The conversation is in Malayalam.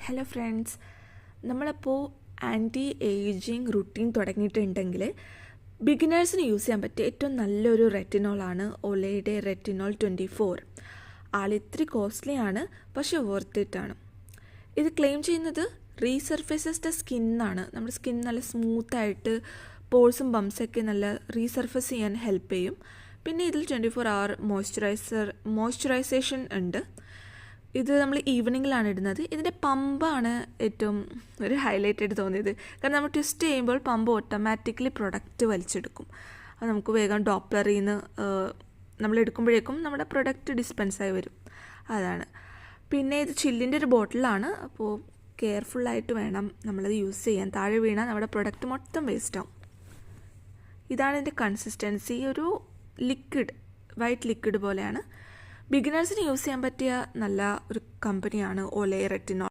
ഹലോ ഫ്രണ്ട്സ്, നമ്മളിപ്പോൾ ആൻറ്റി ഏജിങ് റുട്ടീൻ തുടങ്ങിയിട്ടുണ്ടെങ്കിൽ ബിഗിനേഴ്സിന് യൂസ് ചെയ്യാൻ പറ്റിയ ഏറ്റവും നല്ലൊരു റെറ്റിനോളാണ് ഒലേയുടെ റെറ്റിനോൾ 24. ഇത്തിരി കോസ്റ്റ്ലി ആണ്, പക്ഷേ വർത്ത് ഇറ്റ് ആണ്. ഇത് ക്ലെയിം ചെയ്യുന്നത് റീസർഫേസസ് ദ സ്കിന്നാണ്. നമ്മുടെ സ്കിൻ നല്ല സ്മൂത്തായിട്ട് പോഴ്സും ബംസൊക്കെ നല്ല റീസർഫേസ് ചെയ്യാൻ ഹെൽപ്പ് ചെയ്യും. പിന്നെ ഇതിൽ 24 hour മോയ്സ്ചറൈസേഷൻ ഉണ്ട്. ഇത് നമ്മൾ ഈവനിങ്ങിലാണ് ഇടുന്നത്. ഇതിൻ്റെ പമ്പാണ് ഏറ്റവും ഒരു ഹൈലൈറ്റ് ആയിട്ട് തോന്നിയത്. കാരണം നമ്മൾ ട്വിസ്റ്റ് ചെയ്യുമ്പോൾ പമ്പ് ഓട്ടോമാറ്റിക്കലി പ്രൊഡക്റ്റ് വലിച്ചെടുക്കും. അത് നമുക്ക് വേഗം ഡോപ്ലറിൽ നിന്ന് നമ്മൾ എടുക്കുമ്പോഴേക്കും നമ്മുടെ പ്രൊഡക്റ്റ് ഡിസ്പെൻസായി വരും. അതാണ്. പിന്നെ ഇത് ചില്ലിൻ്റെ ഒരു ബോട്ടിലാണ്. അപ്പോൾ കെയർഫുള്ളായിട്ട് വേണം നമ്മളത് യൂസ് ചെയ്യാൻ. താഴെ വീണാൽ നമ്മുടെ പ്രൊഡക്റ്റ് മൊത്തം വേസ്റ്റാവും. ഇതാണ് ഇതിൻ്റെ കൺസിസ്റ്റൻസി. ഒരു ലിക്വിഡ്, വൈറ്റ് ലിക്വിഡ് പോലെയാണ്. ബിഗിനേഴ്സിന് യൂസ് ചെയ്യാൻ പറ്റിയ നല്ല ഒരു കമ്പനിയാണ് ഒലേ റെറ്റിനോൾ.